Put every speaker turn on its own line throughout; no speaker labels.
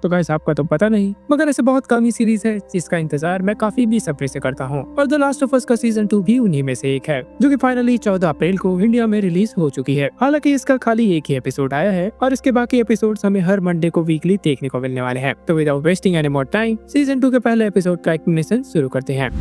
तो गाइस आपका तो पता नहीं, मगर ऐसे बहुत कम ही सीरीज है जिसका इंतजार मैं काफी बेसब्री से करता हूँ, और द लास्ट ऑफ अस का सीजन 2 भी उन्हीं में से एक है, जो कि फाइनली 14 अप्रैल को इंडिया में रिलीज हो चुकी है। हालांकि इसका खाली एक ही एपिसोड आया है और इसके बाकी एपिसोड्स हमें हर मंडे को वीकली देखने को मिलने वाले हैं। तो without wasting any more time season 2 के पहले एपिसोड का एक्सप्लेनेशन शुरू करते हैं।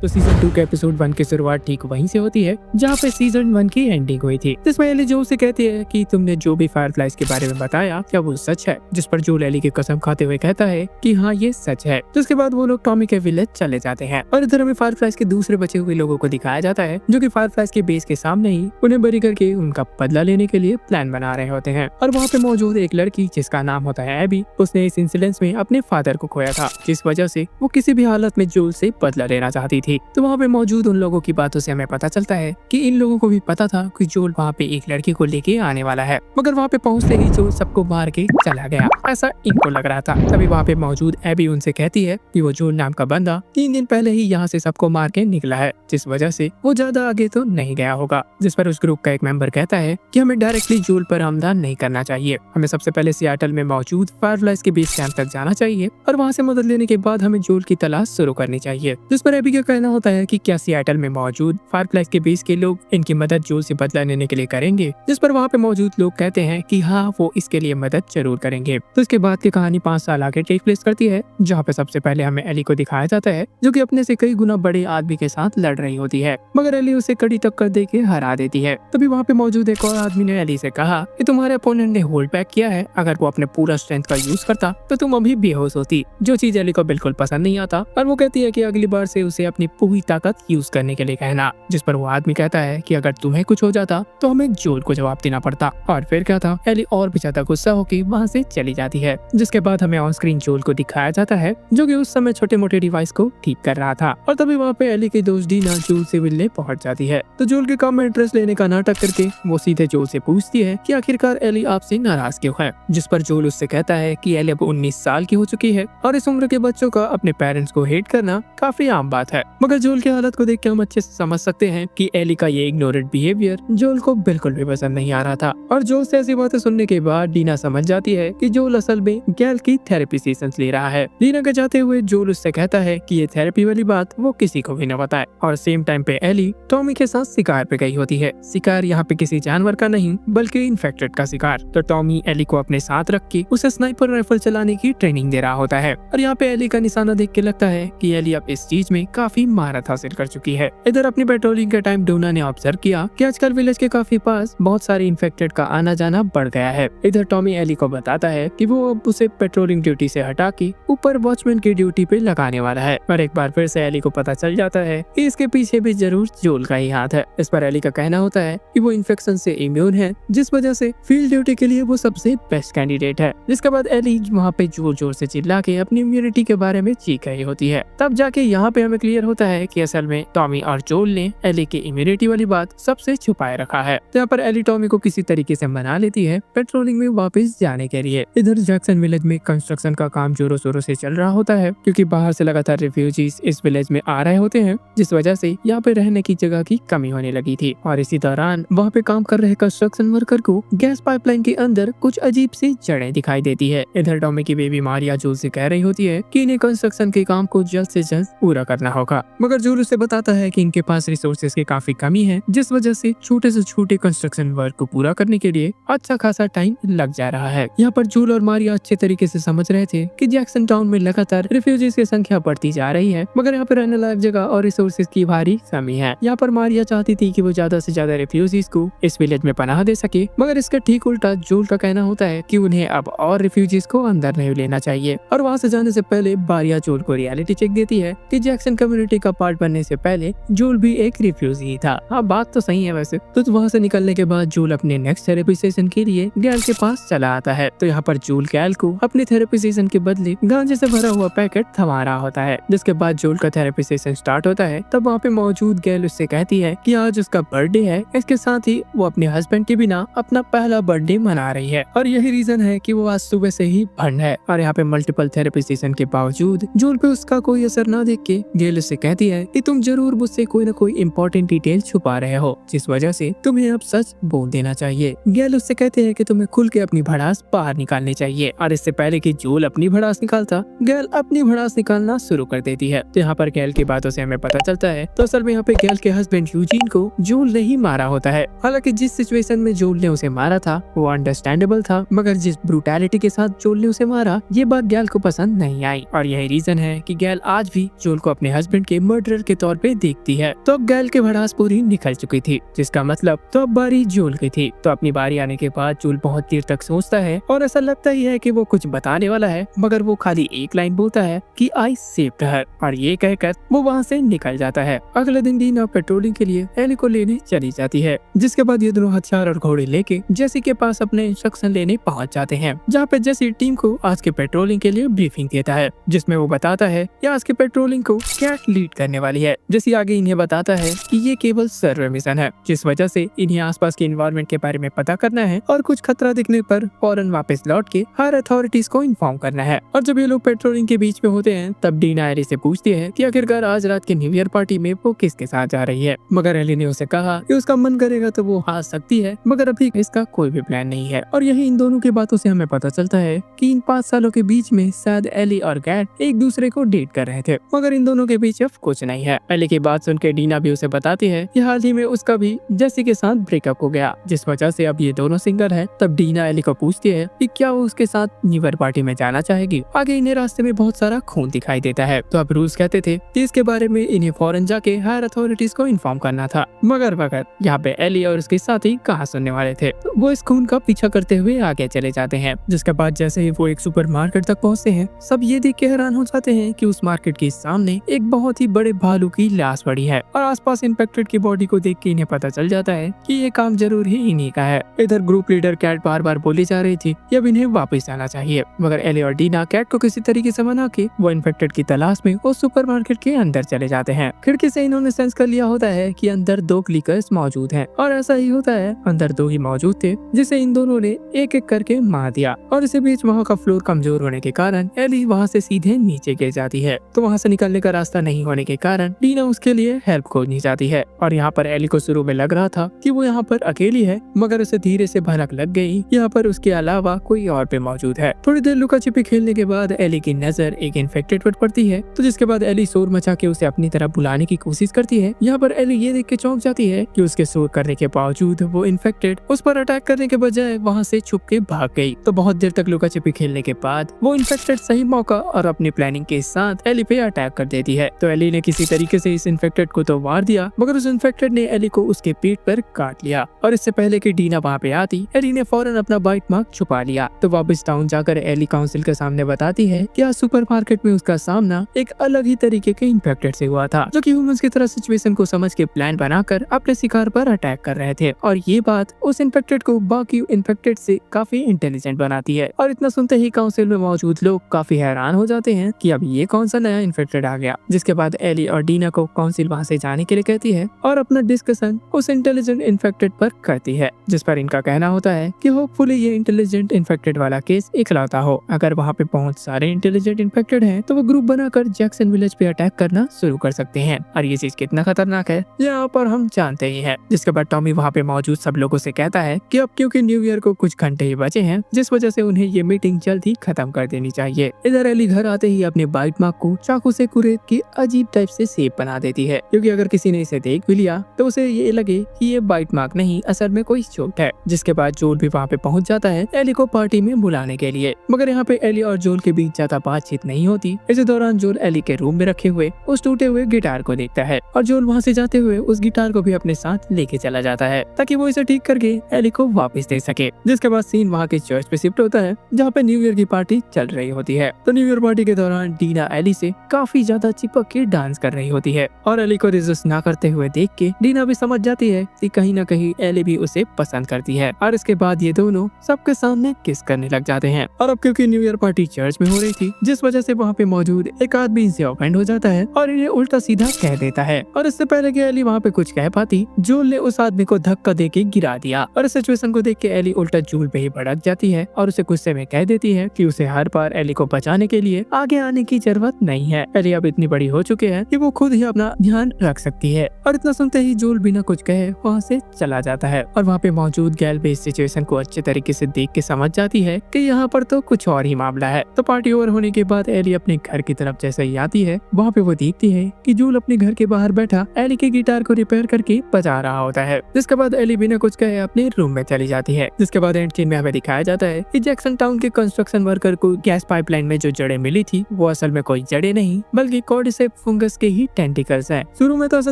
तो सीजन 2 के एपिसोड 1 की शुरुआत ठीक वहीं से होती है जहाँ पे सीजन 1 की एंडिंग हुई थी, जिसमें एली जोल से कहती है कि तुमने जो भी फायरफ्लाइज के बारे में बताया क्या वो सच है, जिस पर जोल एली की कसम खाते हुए कहता है कि हाँ ये सच है। जिसके बाद वो लोग टॉमी के विलेज चले जाते हैं और इधर हमें फायरफ्लाइज के दूसरे बचे हुए लोगों को दिखाया जाता है, जो कि फायरफ्लाइज के बेस के सामने ही उन्हें बरी करके उनका बदला लेने के लिए प्लान बना रहे होते हैं। और वहाँ पे मौजूद एक लड़की जिसका नाम होता है एबी, उसने इस इंसिडेंट में अपने फादर को खोया था, जिस वजह से वो किसी भी हालत में जोल से बदला लेना चाहती थी। तो वहाँ पे मौजूद उन लोगों की बातों से हमें पता चलता है कि इन लोगों को भी पता था कि जोल वहाँ पे एक लड़की को लेके आने वाला है, मगर वहाँ पे पहुँचते ही जोल सबको मार के चला गया, ऐसा इनको लग रहा था। तभी वहाँ पे मौजूद एबी उनसे कहती है कि वो जोल नाम का बंदा 3 दिन पहले ही यहाँ से सबको मार के निकला है, जिस वजह से वो ज्यादा आगे तो नहीं गया होगा। जिस पर उस ग्रुप का एक मेंबर कहता है कि हमें डायरेक्टली जोल पर हमला नहीं करना चाहिए, हमें सबसे पहले सियाटल में मौजूद फायरफ्लाइज के बेस कैंप तक जाना चाहिए और वहाँ से मदद लेने के बाद हमें जोल की तलाश शुरू करनी चाहिए। जिस पर एबी का कहना होता है कि क्या सियाटल में मौजूद फायरफ्लाइज के बेस के लोग इनकी मदद जोल से बदला लेने के लिए करेंगे, जिस पर वहाँ पे मौजूद लोग कहते हैं कि हाँ वो इसके लिए मदद जरूर करेंगे। तो इसके बाद की कहानी 5 साल आगे टेक प्लेस करती है, जहाँ पे सबसे पहले हमें एली को दिखाया जाता है जो कि अपने से कई गुना बड़े आदमी के साथ लड़ रही होती है, मगर एली उसे कड़ी टक्कर दे के हरा देती है। तभी वहाँ पे मौजूद एक और आदमी ने एली से कहा कि तुम्हारे अपोनेंट ने होल्ड बैक किया है, अगर वो अपने पूरा स्ट्रेंथ का यूज करता तो तुम अभी बेहोश होती, जो चीज एली को बिल्कुल पसंद नहीं आता। और वो कहती है कि अगली बार से उसे अपनी पूरी ताकत यूज करने के लिए कहना, जिस पर वो आदमी कहता है कि अगर तुम्हें कुछ हो जाता तो हमें जोल को जवाब देना पड़ता। और फिर क्या था, एली और भी ज्यादा गुस्सा होकर वहाँ से चली जाती है। जिसके बाद हमें ऑन स्क्रीन जोल को दिखाया जाता है जो कि उस समय छोटे मोटे डिवाइस को ठीक कर रहा था। और तभी वहाँ पे एली की दोस्त डीना जोल से मिलने पहुंच जाती है। तो जोल के काम में इंटरेस्ट लेने का नाटक करके वो सीधे जोल से पूछती है कि आखिरकार एली आपसे नाराज क्यों है, जिस पर जोल उससे कहता है कि एली अब 19 साल की हो चुकी है और इस उम्र के बच्चों का अपने पेरेंट्स को हेट करना काफी आम बात है। मगर जोल की हालत को देख के हम अच्छे से समझ सकते हैं कि एली का ये इग्नोरेंट बिहेवियर जोल को बिल्कुल भी पसंद नहीं आ रहा था। और जोल से ऐसी बातें सुनने के बाद डीना समझ जाती है कि जोल असल में गैल की थेरेपी सेशंस ले रहा है। डीना के जाते हुए जोल उससे कहता है कि ये थेरेपी वाली बात वो किसी को भी न बताए। और सेम टाइम पे एली टॉमी के साथ शिकार पे गई होती है। शिकार यहाँ पे किसी जानवर का नहीं बल्कि इन्फेक्टेड का शिकार। तो टॉमी एली को अपने साथ रख के उसे स्नाइपर राइफल चलाने की ट्रेनिंग दे रहा होता है। और यहाँ पे एली का निशाना देख के लगता है कि एली अब इस चीज में काफी महारत हासिल कर चुकी है। इधर अपनी पेट्रोलिंग के टाइम डोना ने ऑब्जर्व किया कि आजकल विलेज के काफी पास बहुत सारे इन्फेक्टेड का आना जाना बढ़ गया है। इधर टॉमी एली को बताता है कि वो अब उसे पेट्रोलिंग ड्यूटी से हटा के ऊपर वॉचमैन की ड्यूटी पे लगाने वाला है। और एक बार फिर से एली को पता चल जाता है कि इसके पीछे भी जरूर जोल का ही हाथ है। इस पर एली का कहना होता है कि वो इन्फेक्शन से इम्यून है, जिस वजह से फील्ड ड्यूटी के लिए वो सबसे बेस्ट कैंडिडेट है। जिसके बाद एली वहाँ पे जोर जोर से चिल्ला के अपनी इम्यूनिटी के बारे में चीख रही होती है। तब जाके यहाँ पे हमें क्लियर होता है कि असल में टॉमी और जोल ने एली की इम्यूनिटी वाली बात सबसे छुपाए रखा है। यहाँ पर एली टॉमी को किसी तरीके से मना लेती है पेट्रोलिंग में वापस जाने के लिए। इधर जैक्सन विलेज में कंस्ट्रक्शन का काम जोरों शोरों से चल रहा होता है, क्योंकि बाहर से लगातार रिफ्यूजीज इस विलेज में आ रहे होते हैं, जिस वजह से यहाँ पे रहने की जगह की कमी होने लगी थी। और इसी दौरान वहाँ पे काम कर रहे कंस्ट्रक्शन वर्कर को गैस पाइपलाइन के अंदर कुछ अजीब सी जड़ें दिखाई देती है। इधर टॉमी की बेबी मारिया जोल से कह रही होती है कि इन्हें कंस्ट्रक्शन के काम को जल्द से जल्द पूरा करना होगा, मगर जोल उसे बताता है कि इनके पास रिसोर्सेज की काफी कमी है, जिस वजह से छोटे से छोटे कंस्ट्रक्शन वर्क को पूरा करने के लिए अच्छा खासा टाइम लग जा रहा है। यहाँ पर जोल और मारिया अच्छे तरीके से समझ रहे थे कि जैक्सन टाउन में लगातार रिफ्यूजीज की संख्या बढ़ती जा रही है, मगर यहाँ पे रहने लायक जगह और रिसोर्सेज की भारी कमी है। यहाँ पर मारिया चाहती थी कि वो ज्यादा से ज्यादा रिफ्यूजीज को इस विलेज में पनाह दे सके, मगर इसका ठीक उल्टा जोल का कहना होता है कि उन्हें अब और रिफ्यूजीज को अंदर नहीं लेना चाहिए। और वहाँ से जाने से पहले मारिया जोल को रियलिटी चेक देती है कि जैक्सन कम्युनिटी का पार्ट बनने से पहले जोल भी एक रिफ्यूजी था। हाँ बात तो सही है वैसे। तो वहाँ से निकलने के बाद जोल अपने नेक्स्ट थेरेपी सेशन के लिए गैल के पास चला आता है। तो यहाँ पर जोल गैल को अपने थेरेपी सेशन के बदले गांजे से भरा हुआ पैकेट थमा रहा होता है। जिसके बाद जोल का थेरेपी सेशन स्टार्ट होता है। तब वहाँ पे मौजूद गैल उससे कहती है कि आज उसका बर्थडे है, इसके साथ ही वो अपने हस्बैंड के बिना अपना पहला बर्थडे मना रही है और यही रीजन है कि वो आज सुबह से ही बंद है। और यहाँ पे मल्टीपल थेरेपी सेशन के बावजूद जोल पे उसका कोई असर न देख के गैल उससे कहती है कि तुम जरूर मुझसे कोई न कोई इम्पोर्टेंट डिटेल छुपा रहे हो, जिस वजह से तुम्हें अब सच बोल देना चाहिए। गैल उससे कहते हैं कि तुम्हें खुल के अपनी भड़ास बाहर निकालनी चाहिए, और इससे पहले कि जोल अपनी भड़ास निकालता, गैल अपनी भड़ास निकालना शुरू कर देती है। तो यहाँ पर गैल की बातों से हमें पता चलता है तो असल में यहाँ पे गैल के हस्बैंड यूजीन को जोल ने ही मारा होता है। हालांकि जिस सिचुएशन में जोल ने उसे मारा था वो अंडरस्टैंडेबल था, मगर जिस ब्रूटैलिटी के साथ जोल ने उसे मारा ये बात गैल को पसंद नहीं आई, और यही रीजन है कि गैल आज भी जोल को अपने हस्बैंड के मर्डरर के तौर पे देखती है। तो अब गैल की भड़ास पूरी निकल चुकी थी, जिसका मतलब तो अब बारी जोल की थी। तो अपनी बारी आने के बाद जोल बहुत देर तक सोचता है और ऐसा लगता ही है कि वो कुछ बताने वाला है, मगर वो खाली एक लाइन बोलता है कि आई सेव्ड हर, और ये कहकर वो वहाँ से निकल जाता है। अगले दिन डीना पेट्रोलिंग के लिए एली को लेने चली जाती है, जिसके बाद ये दोनों हथियार और घोड़े लेके जेसी के पास अपने इंस्ट्रक्शन लेने पहुँच जाते हैं, जहाँ पे जेसी टीम को आज के पेट्रोलिंग के लिए ब्रीफिंग देता है, जिसमें वो बताता है कि आज के पेट्रोलिंग को कैट लीड करने वाली है। जेसी आगे इन्हें बताता है कि ये केवल सर्वे मिशन है, जिस वजह से इन्हें आसपास के एनवायरनमेंट के बारे में पता करना है और कुछ खतरा दिखने पर फौरन वापस लौट के हायर अथॉरिटीज को इन्फॉर्म करना है। और जब ये लोग पेट्रोलिंग के बीच में होते हैं तब डीना एली से पूछती है कि आखिरकार आज रात के न्यू ईयर पार्टी में वो किसके साथ जा रही है, मगर एली ने उसे कहा कि उसका मन करेगा तो वो आ सकती है, मगर अभी इसका कोई भी प्लान नहीं है। और यही इन दोनों की बातों से हमें पता चलता है कि इन 5 सालों के बीच में शायद एली और गैट एक दूसरे को डेट कर रहे थे, मगर इन दोनों के बीच अब कुछ नहीं है। एली की बात सुनकर डीना भी उसे बताती है कि हाल ही में उसका भी जेसी के साथ ब्रेकअप हो गया, जिस वजह से अब ये दोनों सिंगल है। तब डीना एली को पूछती है कि क्या वो उसके साथ न्यू ईयर पार्टी में जाना चाहेगी। आगे इन्हें रास्ते में बहुत सारा खून दिखाई देता है, तो अब रूल्स कहते थे कि इसके बारे में इन्हें फौरन जाके हायर अथॉरिटीज को इन्फॉर्म करना था, मगर यहाँ पे एली और उसके साथी कहाँ सुनने वाले थे। तो वो इस खून का पीछा करते हुए आगे चले जाते हैं, जिसके बाद जैसे ही वो एक सुपरमार्केट तक पहुँचते हैं सब ये देख के हैरान हो जाते हैं कि उस मार्केट के सामने एक बहुत ही बड़े भालू की लाश पड़ी है, और आसपास इन्फेक्टेड की बॉडी को देख के इन्हें पता चल जाता है कि ये काम जरूर ही इन्हीं का है। इधर ग्रुप लीडर कैट बार बार बोली जा रही थी कि अब इन्हें वापस जाना चाहिए, मगर एली और डीना कैट को किसी तरीके से मना के वो इन्फेक्टेड की तलाश में उस सुपरमार्केट के अंदर चले जाते हैं। खिड़की से इन्होंने सेंस कर लिया होता है कि अंदर 2 क्लिकर्स मौजूद हैं, और ऐसा ही होता है, अंदर 2 ही मौजूद थे, जिसे इन दोनों ने एक एक करके मार दिया। और इसी बीच वहाँ का फ्लोर कमजोर होने के कारण एली वहाँ से सीधे नीचे गिर जाती है, तो वहाँ से निकलने का रास्ता नहीं होने के कारण डीना उसके लिए हेल्प खोजनी चाहती है। और यहाँ पर एली को शुरू में लग रहा था कि वो यहाँ पर अकेली है, मगर उसे धीरे से भनक लग गई यहाँ पर उसके अलावा कोई और भी मौजूद है। थोड़ी देर लुका छिपी खेलने के बाद एली की नजर एक इन्फेक्टेड पर पड़ती है, तो जिसके बाद एली शोर मचा के उसे अपनी तरफ बुलाने की कोशिश करती है। यहाँ पर एली ये देख के चौंक जाती है कि उसके शोर करने के बावजूद वो इन्फेक्टेड उस पर अटैक करने के बजाय वहाँ से छुप के भाग गई। तो बहुत देर तक लुका छिपी खेलने के बाद वो इन्फेक्टेड सही मौका और अपनी प्लानिंग के साथ एली पे अटैक कर देती है। तो एली ने किसी तरीके से इस इन्फेक्टेड को तो मार दिया, मगर उस इन्फेक्टेड ने एली को उसके पीठ पर काट लिया, और इससे पहले कि डीना वहाँ पे आती एली ने फौरन अपना बाइट मार्क छुपा लिया। तो वापस टाउन जाकर एली काउंसिल के सामने बताती है कि आज सुपरमार्केट में उसका सामना एक अलग ही तरीके के इन्फेक्टेड से हुआ था, जो कि ह्यूमंस की तरह सिचुएशन को समझ के प्लान बनाकर अपने शिकार पर अटैक कर रहे थे। और ये बात उस इन्फेक्टेड को बाकी इन्फेक्टेड से काफी इंटेलिजेंट बनाती है। और इतना सुनते ही काउंसिल में मौजूद लोग काफी हैरान हो जाते हैं कि अब ये कौन सा नया इन्फेक्टेड आ गया। जिसके बाद एली और डीना को काउंसिल वहाँ से जाने के लिए कहती है और अपना डिस्कशन उस इंटेलिजेंट इन्फेक्टेड पर करती है, जिस पर इनका कहना होता है कि होपफुली ये इंटेलिजेंट इन्फेक्टेड वाला केस इकलौता हो। अगर वहाँ पे बहुत सारे इंटेलिजेंट इन्फेक्टेड हैं तो वो ग्रुप बनाकर जैक्सन विलेज पे अटैक करना शुरू कर सकते हैं, और ये चीज कितना खतरनाक है यहाँ पर हम जानते ही हैं। जिसके बाद टॉमी वहाँ पे मौजूद सब लोगों से कहता है कि अब क्योंकि न्यू ईयर को कुछ घंटे ही बचे हैं, जिस वजह से उन्हें ये मीटिंग जल्द ही खत्म कर देनी चाहिए। इधर एली घर आते ही अपने बाइट मार्क को चाकू से कुरेद के अजीब टाइप से शेप बना देती है, क्योंकि अगर किसी ने इसे देख भी लिया तो उसे ये लगे कि ये बाइट मार्क नहीं असल में कोई चोट है। जिसके बाद जोल भी वहाँ पे पहुँच जाता है एली को पार्टी में बुलाने के लिए, मगर यहाँ पे एली और जोल के बीच ज्यादा बातचीत नहीं होती। इसी दौरान जोल एली के रूम में रखे हुए उस टूटे हुए गिटार को देखता है, और जोल वहाँ से जाते हुए उस गिटार को भी अपने साथ लेके चला जाता है ताकि वो इसे ठीक करके एली को वापस दे सके। जिसके बाद सीन वहाँ के चर्च पे शिफ्ट होता है, जहाँ पे न्यू ईयर की पार्टी चल रही होती है। तो न्यू ईयर पार्टी के दौरान डीना एली से काफी ज्यादा चिपक के डांस कर रही होती है, और एली को रेजिस्ट ना करते हुए देख के डीना भी समझ जाती है कि कहीं ना कहीं एली भी उसे पसंद करती है। और इसके बाद ये दोनों सबके सामने किस करने लग जाते हैं। और अब क्योंकि न्यू ईयर पार्टी चर्च में हो रही थी, जिस वजह से वहाँ पे मौजूद एक आदमी इनसे ऑफेंड हो जाता है और इन्हें उल्टा सीधा कह देता है। और इससे पहले कि एली वहाँ पे कुछ कह पाती, जोल ने उस आदमी को धक्का दे के गिरा दिया। और इस सिचुएशन को देख के एली उल्टा जोल पे ही भड़क जाती है और उसे गुस्से में कह देती है कि उसे हर बार एली को बचाने के लिए आगे आने की जरूरत नहीं है। एली अब इतनी बड़ी हो चुके हैं कि वो खुद ही अपना ध्यान रख सकती है। और इतना सुनते ही जोल बिना कुछ कहे वहाँ से चला जाता है और वहाँ पे मौजूद गैल भी इस सिचुएशन को अच्छे तरीके से देख के समझ जाती है कि यहाँ पर तो कुछ और ही मामला है। तो पार्टी ओवर होने के बाद एली अपने घर की तरफ जैसे ही आती है, वहाँ पे वो देखती है कि जूल अपने घर के बाहर बैठा एली के गिटार को रिपेयर करके बजा रहा होता है। जिसके बाद एली बिना कुछ कहे अपने रूम में चली जाती है। जिसके बाद एंड सीन में हमें दिखाया जाता है कि जैक्सन टाउन के कंस्ट्रक्शन वर्कर को गैस पाइपलाइन में जो जड़ें मिली थी वो असल में कोई जड़ें नहीं बल्कि कॉर्डिसेप्स फंगस के ही टेंटिकल्स हैं। शुरू में तो ऐसा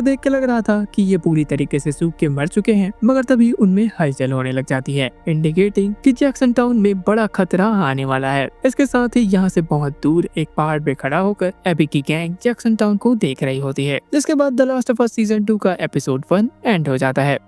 देख के लग रहा था कि ये पूरी तरीके से सूख के मर चुके हैं, मगर तभी उनमें हलचल होने लग जाती है, इंडिकेटिंग कि जैक्सन टाउन में बड़ा खतरा आने वाला है। इसके साथ ही यहाँ से बहुत दूर एक पहाड़ पे खड़ा होकर एबी की गैंग जैक्सन टाउन को देख रही होती है। जिसके बाद the last of us season 2 का एपिसोड 1 एंड हो जाता है।